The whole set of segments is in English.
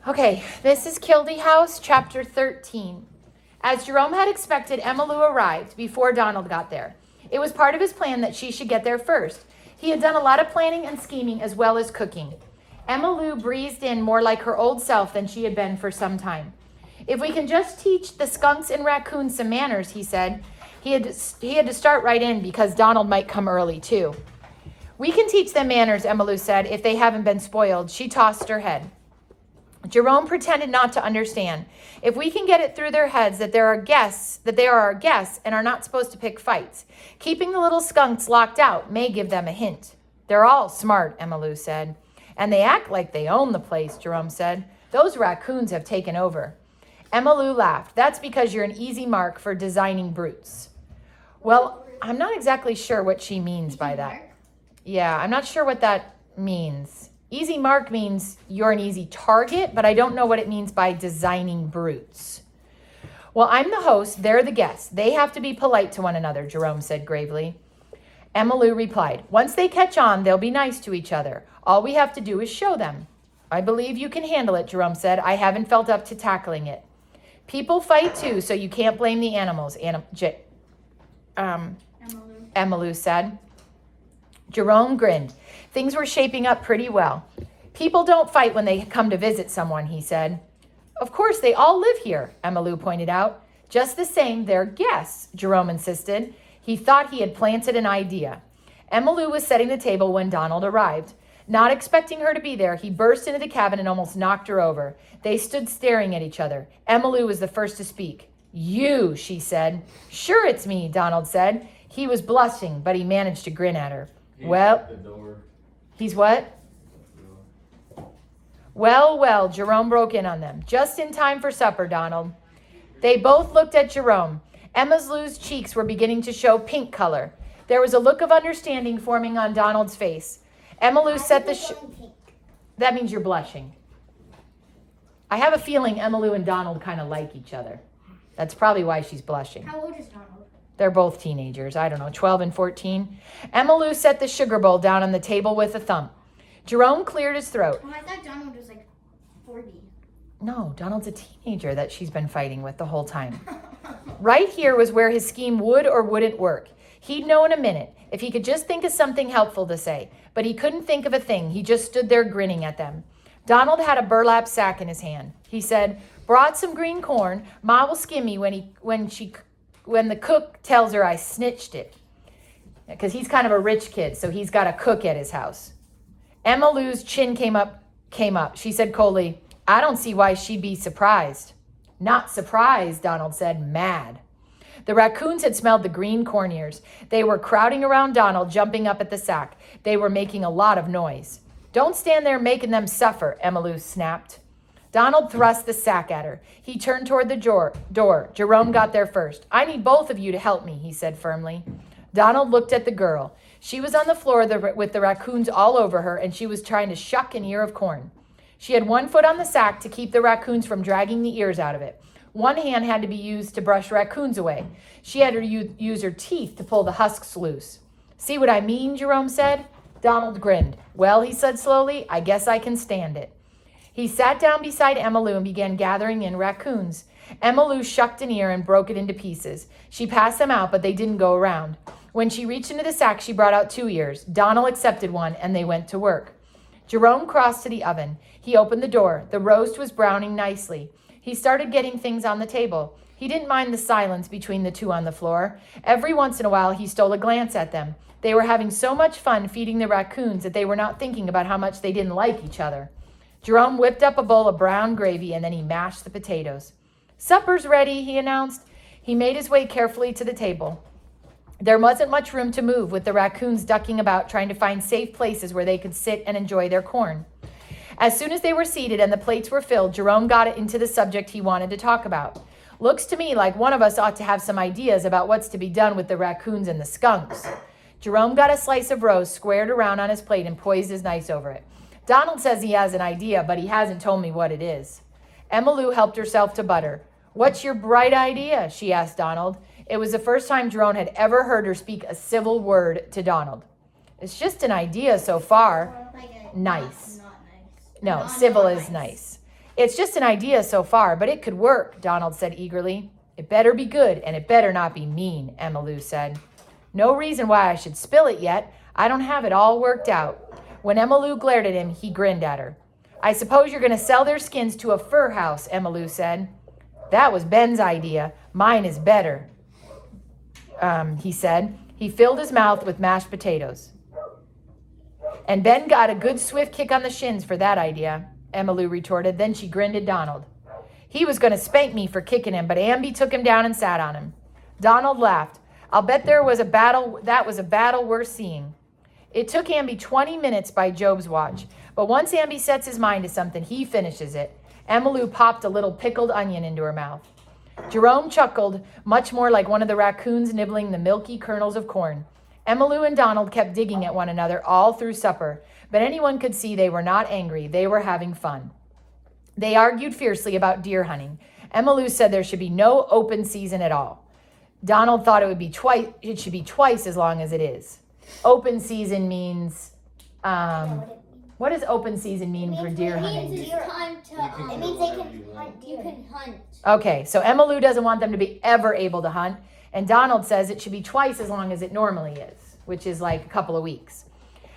Okay, this is Kildee House, chapter 13. As Jerome had expected, Emma Lou arrived before Donald got there. It was part of his plan that she should get there first. He had done a lot of planning and scheming as well as cooking. Emma Lou breezed in more like her old self than she had been for some time. If we can just teach the skunks and raccoons some manners, he said. He had to start right in because Donald might come early too. We can teach them manners, Emma Lou said, if they haven't been spoiled. She tossed her head. Jerome pretended not to understand. If we can get it through their heads that they are our guests and are not supposed to pick fights, keeping the little skunks locked out may give them a hint. They're all smart, Emma Lou said. And they act like they own the place, Jerome said. Those raccoons have taken over. Emma Lou laughed. That's because you're an easy mark for designing brutes. Well, I'm not exactly sure what she means by that. Yeah, I'm not sure what that means. Easy mark means you're an easy target, but I don't know what it means by designing brutes. Well, I'm the host, they're the guests. They have to be polite to one another, Jerome said gravely. Emma Lou replied, once they catch on, they'll be nice to each other. All we have to do is show them. I believe you can handle it, Jerome said. I haven't felt up to tackling it. People fight too, so you can't blame the animals, Emma Lou said. Jerome grinned. Things were shaping up pretty well. People don't fight when they come to visit someone, he said. Of course, they all live here, Emma Lou pointed out. Just the same, they're guests, Jerome insisted. He thought he had planted an idea. Emma Lou was setting the table when Donald arrived. Not expecting her to be there, he burst into the cabin and almost knocked her over. They stood staring at each other. Emma Lou was the first to speak. You, she said. Sure, it's me, Donald said. He was blushing, but he managed to grin at her. He's what? Well, Jerome broke in on them. Just in time for supper, Donald. They both looked at Jerome. Emma Lou's cheeks were beginning to show pink color. There was a look of understanding forming on Donald's face. Emma Lou set the... That means you're blushing. I have a feeling Emma Lou and Donald kind of like each other. That's probably why she's blushing. How old is Donald? They're both teenagers. I don't know, 12 and 14. Emma Lou set the sugar bowl down on the table with a thump. Jerome cleared his throat. Oh, I thought Donald was like 40. No, Donald's a teenager that she's been fighting with the whole time. Right here was where his scheme would or wouldn't work. He'd know in a minute if he could just think of something helpful to say, but he couldn't think of a thing. He just stood there grinning at them. Donald had a burlap sack in his hand. He said, brought some green corn. Ma will skim me when the cook tells her I snitched it. Because he's kind of a rich kid, so he's got a cook at his house. Emma Lou's chin came up. She said coldly, I don't see why she'd be surprised. Not surprised, Donald said, mad. The raccoons had smelled the green corn ears. They were crowding around Donald, jumping up at the sack. They were making a lot of noise. Don't stand there making them suffer, Emma Lou snapped. Donald thrust the sack at her. He turned toward the door. Jerome got there first. I need both of you to help me, he said firmly. Donald looked at the girl. She was on the floor with the raccoons all over her, and she was trying to shuck an ear of corn. She had one foot on the sack to keep the raccoons from dragging the ears out of it. One hand had to be used to brush raccoons away. She had to use her teeth to pull the husks loose. See what I mean, Jerome said. Donald grinned. Well, he said slowly, I guess I can stand it. He sat down beside Emma Lou and began gathering in raccoons. Emma Lou shucked an ear and broke it into pieces. She passed them out, but they didn't go around. When she reached into the sack, she brought out 2 ears. Donald accepted one, and they went to work. Jerome crossed to the oven. He opened the door. The roast was browning nicely. He started getting things on the table. He didn't mind the silence between the two on the floor. Every once in a while, he stole a glance at them. They were having so much fun feeding the raccoons that they were not thinking about how much they didn't like each other. Jerome whipped up a bowl of brown gravy, and then he mashed the potatoes. Supper's ready, he announced. He made his way carefully to the table. There wasn't much room to move, with the raccoons ducking about, trying to find safe places where they could sit and enjoy their corn. As soon as they were seated and the plates were filled, Jerome got into the subject he wanted to talk about. Looks to me like one of us ought to have some ideas about what's to be done with the raccoons and the skunks. Jerome got a slice of roast squared around on his plate and poised his knife over it. Donald says he has an idea, but he hasn't told me what it is. Emma Lou helped herself to butter. What's your bright idea? She asked Donald. It was the first time Jerome had ever heard her speak a civil word to Donald. It's just an idea so far. Like Nice. Not nice. No, civil is nice. It's just an idea so far, but it could work, Donald said eagerly. It better be good, and it better not be mean, Emmalou said. No reason why I should spill it yet. I don't have it all worked out. When Emmalou glared at him, he grinned at her. I suppose you're going to sell their skins to a fur house, Emmalou said. That was Ben's idea. Mine is better, he said. He filled his mouth with mashed potatoes. And Ben got a good swift kick on the shins for that idea, Emmalou retorted. Then she grinned at Donald. He was going to spank me for kicking him, but Amby took him down and sat on him. Donald laughed. I'll bet that was a battle worth seeing. It took Amby 20 minutes by Job's watch, but once Amby sets his mind to something, he finishes it. Emmalou popped a little pickled onion into her mouth. Jerome chuckled, much more like one of the raccoons nibbling the milky kernels of corn. Emmalou and Donald kept digging at one another all through supper, but anyone could see they were not angry. They were having fun. They argued fiercely about deer hunting. Emmalou said there should be no open season at all. Donald thought it should be twice as long as it is. Open season means, what does open season mean for deer hunting? It means they can hunt. You can hunt. Okay, so Emmalou doesn't want them to be ever able to hunt, and Donald says it should be twice as long as it normally is, which is like a couple of weeks.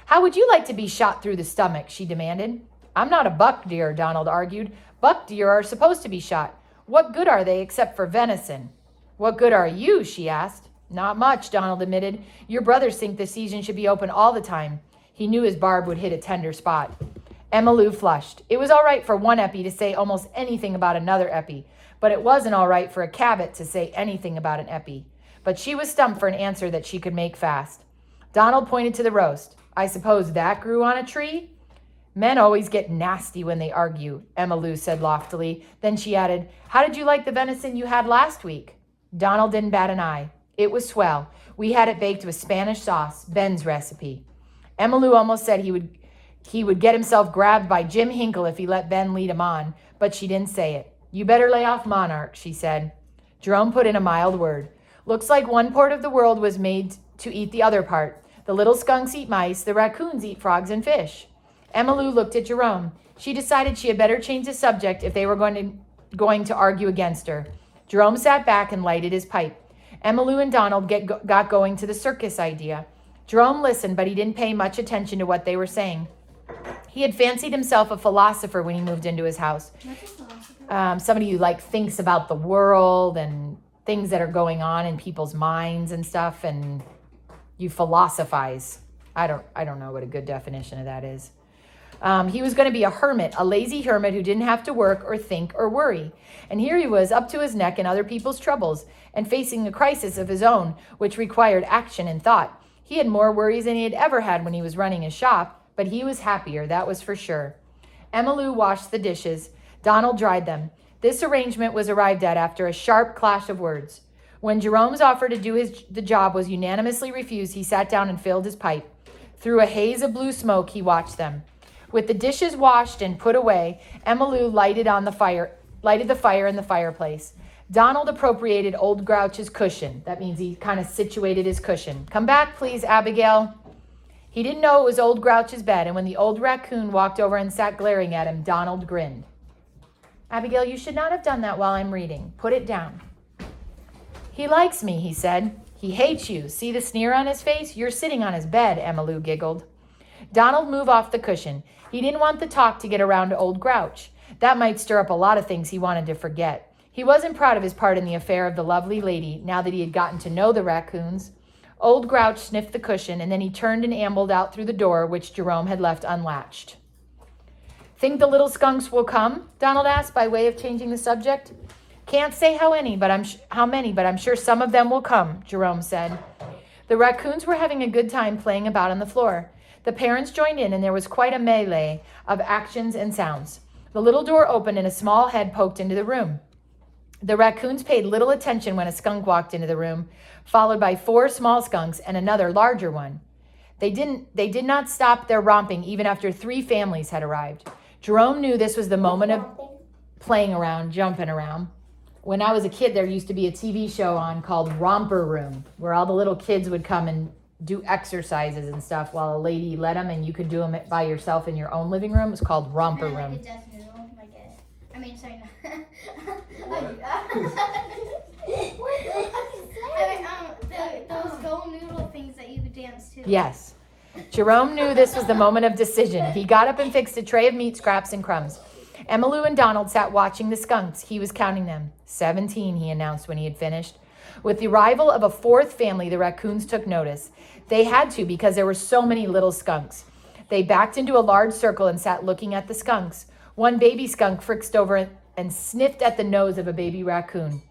How would you like to be shot through the stomach, she demanded. I'm not a buck deer, Donald argued. Buck deer are supposed to be shot. What good are they except for venison? What good are you, she asked. Not much, Donald admitted. Your brothers think the season should be open all the time. He knew his barb would hit a tender spot. Emmalou flushed. It was all right for one epi to say almost anything about another epi, but it wasn't all right for a Cabot to say anything about an epi. But she was stumped for an answer that she could make fast. Donald pointed to the roast. I suppose that grew on a tree? Men always get nasty when they argue, Emmalou said loftily. Then she added, How did you like the venison you had last week? Donald didn't bat an eye. It was swell. We had it baked with Spanish sauce, Ben's recipe. Emmalou almost said he would get himself grabbed by Jim Hinkle if he let Ben lead him on, but she didn't say it. You better lay off Monarch, she said. Jerome put in a mild word. Looks like one part of the world was made to eat the other part. The little skunks eat mice, the raccoons eat frogs and fish. Emmalou looked at Jerome. She decided she had better change the subject if they were going to argue against her. Jerome sat back and lighted his pipe. Emmalou and Donald got going to the circus idea. Jerome listened, but he didn't pay much attention to what they were saying. He had fancied himself a philosopher when he moved into his house. Somebody who thinks about the world and things that are going on in people's minds and stuff, and you philosophize. I don't know what a good definition of that is. He was going to be a hermit, a lazy hermit who didn't have to work or think or worry. And here he was up to his neck in other people's troubles and facing a crisis of his own, which required action and thought. He had more worries than he had ever had when he was running his shop, but he was happier, that was for sure. Emmalou washed the dishes. Donald dried them. This arrangement was arrived at after a sharp clash of words. When Jerome's offer to do the job was unanimously refused, he sat down and filled his pipe. Through a haze of blue smoke, he watched them. With the dishes washed and put away, Emmalou lighted the fire in the fireplace. Donald appropriated Old Grouch's cushion. That means he kind of situated his cushion. Come back, please, Abigail. He didn't know it was Old Grouch's bed, and when the old raccoon walked over and sat glaring at him, Donald grinned. Abigail, you should not have done that while I'm reading. Put it down. He likes me, he said. He hates you. See the sneer on his face? You're sitting on his bed, Emmalou giggled. Donald moved off the cushion. He didn't want the talk to get around to Old Grouch. That might stir up a lot of things he wanted to forget. He wasn't proud of his part in the affair of the lovely lady, now that he had gotten to know the raccoons. Old Grouch sniffed the cushion, and then he turned and ambled out through the door, which Jerome had left unlatched. Think the little skunks will come? Donald asked, by way of changing the subject. Can't say how many, but I'm sure some of them will come, Jerome said. The raccoons were having a good time playing about on the floor. The parents joined in, and there was quite a melee of actions and sounds. The little door opened, and a small head poked into the room. The raccoons paid little attention when a skunk walked into the room, followed by 4 small skunks and another larger one. They did not stop their romping even after 3 families had arrived. Jerome knew this was the moment of playing around, jumping around. When I was a kid, there used to be a TV show on called Romper Room, where all the little kids would come and do exercises and stuff while a lady led them, and you could do them by yourself in your own living room. It was called Romper Room. I mean, sorry, no. Those gold noodle things that you could dance to. Yes. Jerome knew this was the moment of decision. He got up and fixed a tray of meat scraps and crumbs. Emmylou and Donald sat watching the skunks. He was counting them. 17, he announced when he had finished. With the arrival of a fourth family, the raccoons took notice. They had to because there were so many little skunks. They backed into a large circle and sat looking at the skunks. One baby skunk frisked over and sniffed at the nose of a baby raccoon.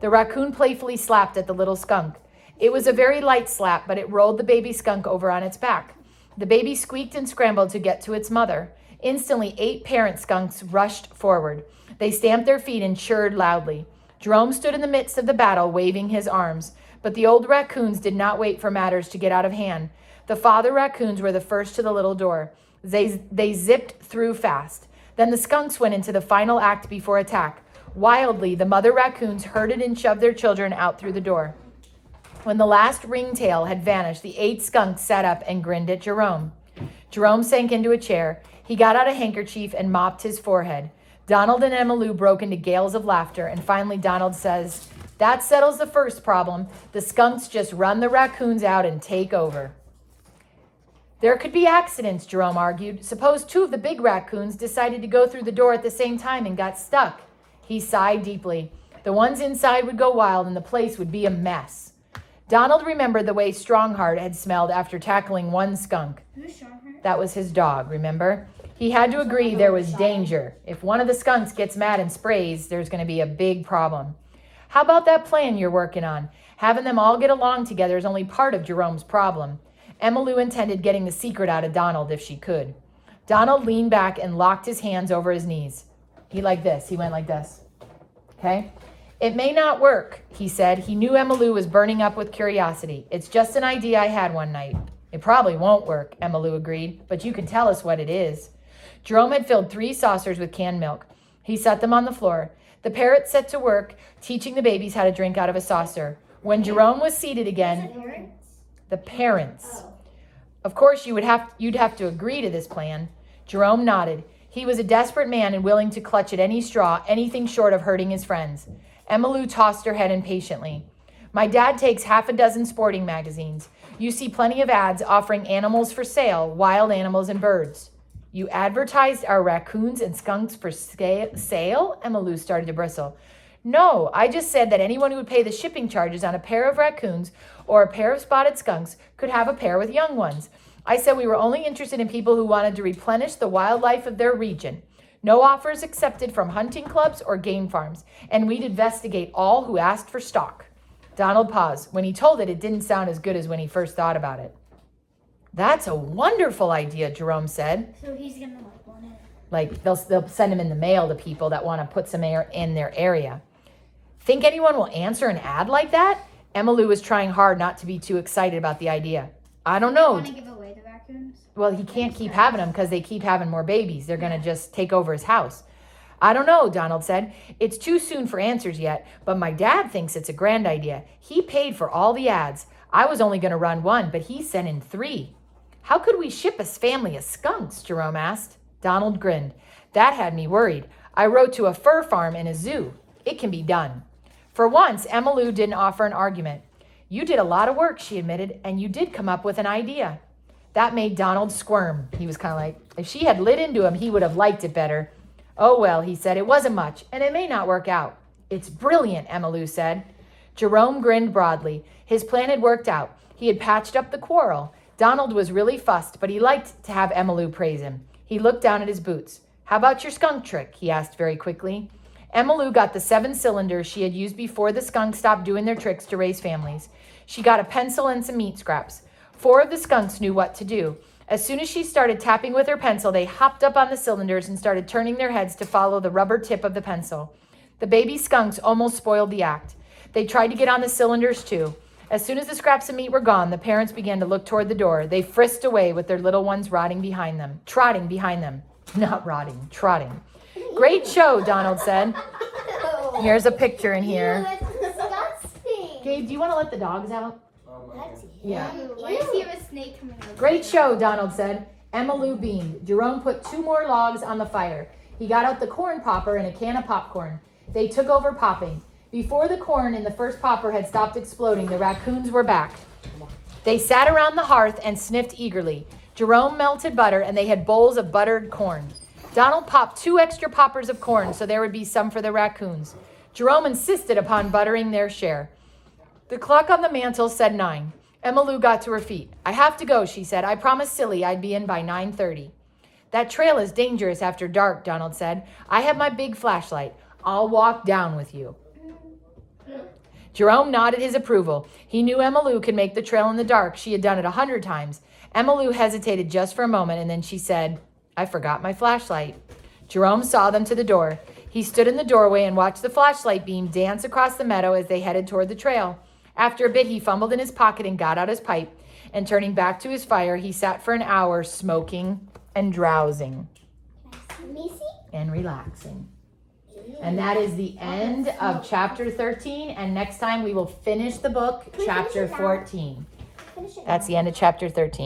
The raccoon playfully slapped at the little skunk. It was a very light slap, but it rolled the baby skunk over on its back. The baby squeaked and scrambled to get to its mother. Instantly, 8 parent skunks rushed forward. They stamped their feet and chirred loudly. Jerome stood in the midst of the battle, waving his arms. But the old raccoons did not wait for matters to get out of hand. The father raccoons were the first to the little door. They zipped through fast. Then the skunks went into the final act before attack. Wildly, the mother raccoons herded and shoved their children out through the door. When the last ringtail had vanished, the 8 skunks sat up and grinned at Jerome. Jerome sank into a chair. He got out a handkerchief and mopped his forehead. Donald and Emmylou broke into gales of laughter, and finally Donald says, "That settles the first problem. The skunks just run the raccoons out and take over." There could be accidents, Jerome argued. Suppose 2 of the big raccoons decided to go through the door at the same time and got stuck. He sighed deeply. The ones inside would go wild and the place would be a mess. Donald remembered the way Strongheart had smelled after tackling one skunk. Who's Strongheart? That was his dog, remember? He had to agree there was danger. If one of the skunks gets mad and sprays, there's going to be a big problem. How about that plan you're working on? Having them all get along together is only part of Jerome's problem. Emmylou intended getting the secret out of Donald if she could. Donald leaned back and locked his hands over his knees. He went like this. Okay? "It may not work," he said. He knew Emmylou was burning up with curiosity. "It's just an idea I had one night." "It probably won't work," Emmylou agreed, "but you can tell us what it is." Jerome had filled 3 saucers with canned milk. He set them on the floor. The parrot set to work, teaching the babies how to drink out of a saucer. When Jerome was seated again, the parents. Of course, you'd have to agree to this plan. Jerome nodded. He was a desperate man and willing to clutch at any straw, anything short of hurting his friends. Emmylou tossed her head impatiently. "My dad takes 6 sporting magazines. You see plenty of ads offering animals for sale, wild animals and birds." "You advertised our raccoons and skunks for sale?" Emmylou started to bristle. "No, I just said that anyone who would pay the shipping charges on a pair of raccoons or a pair of spotted skunks could have a pair with young ones. I said we were only interested in people who wanted to replenish the wildlife of their region. No offers accepted from hunting clubs or game farms, and we'd investigate all who asked for stock." Donald paused. When he told it, it didn't sound as good as when he first thought about it. "That's a wonderful idea," Jerome said. So he's gonna want it. Like they'll send them in the mail to people that want to put some air in their area. "Think anyone will answer an ad like that?" Emmylou was trying hard not to be too excited about the idea. "I don't know." Want to give away the raccoons? Well, he can't keep having them because they keep having more babies. They're going to just take over his house. "I don't know," Donald said. "It's too soon for answers yet, but my dad thinks it's a grand idea. He paid for all the ads. I was only going to run 1, but he sent in 3. "How could we ship a family of skunks?" Jerome asked. Donald grinned. "That had me worried. I wrote to a fur farm and a zoo. It can be done." For once, Emmylou didn't offer an argument. "You did a lot of work," she admitted, "and you did come up with an idea." That made Donald squirm. He was kind of like, if she had lit into him, he would have liked it better. "Oh, well," he said, "it wasn't much, and it may not work out." "It's brilliant," Emmylou said. Jerome grinned broadly. His plan had worked out. He had patched up the quarrel. Donald was really fussed, but he liked to have Emmylou praise him. He looked down at his boots. "How about your skunk trick?" he asked very quickly. Emmylou got the 7 cylinders she had used before the skunks stopped doing their tricks to raise families. She got a pencil and some meat scraps. 4 of the skunks knew what to do. As soon as she started tapping with her pencil, they hopped up on the cylinders and started turning their heads to follow the rubber tip of the pencil. The baby skunks almost spoiled the act. They tried to get on the cylinders too. As soon as the scraps of meat were gone, the parents began to look toward the door. They frisked away with their little ones trotting behind them. Not rotting, trotting. "Great show," Donald said. Here's a picture in here. Ew, that's disgusting. Gabe, do you want to let the dogs out? That's Yeah. Why does he have a snake coming out? "Great show," Donald said. Emmylou beamed. Jerome put 2 more logs on the fire. He got out the corn popper and a can of popcorn. They took over popping. Before the corn in the first popper had stopped exploding, the raccoons were back. They sat around the hearth and sniffed eagerly. Jerome melted butter, and they had bowls of buttered corn. Donald popped 2 extra poppers of corn so there would be some for the raccoons. Jerome insisted upon buttering their share. The clock on the mantel said 9. Emma Lou got to her feet. "I have to go," she said. "I promised Silly I'd be in by 9:30. "That trail is dangerous after dark," Donald said. "I have my big flashlight. I'll walk down with you." Jerome nodded his approval. He knew Emma Lou could make the trail in the dark. She had done it 100 times. Emma Lou hesitated just for a moment, and then she said, "I forgot my flashlight." Jerome saw them to the door. He stood in the doorway and watched the flashlight beam dance across the meadow as they headed toward the trail. After a bit, he fumbled in his pocket and got out his pipe. And turning back to his fire, he sat for an hour smoking and drowsing and relaxing. And that is the end of chapter 13. And next time we will finish the book, chapter 14. That's the end of chapter 13.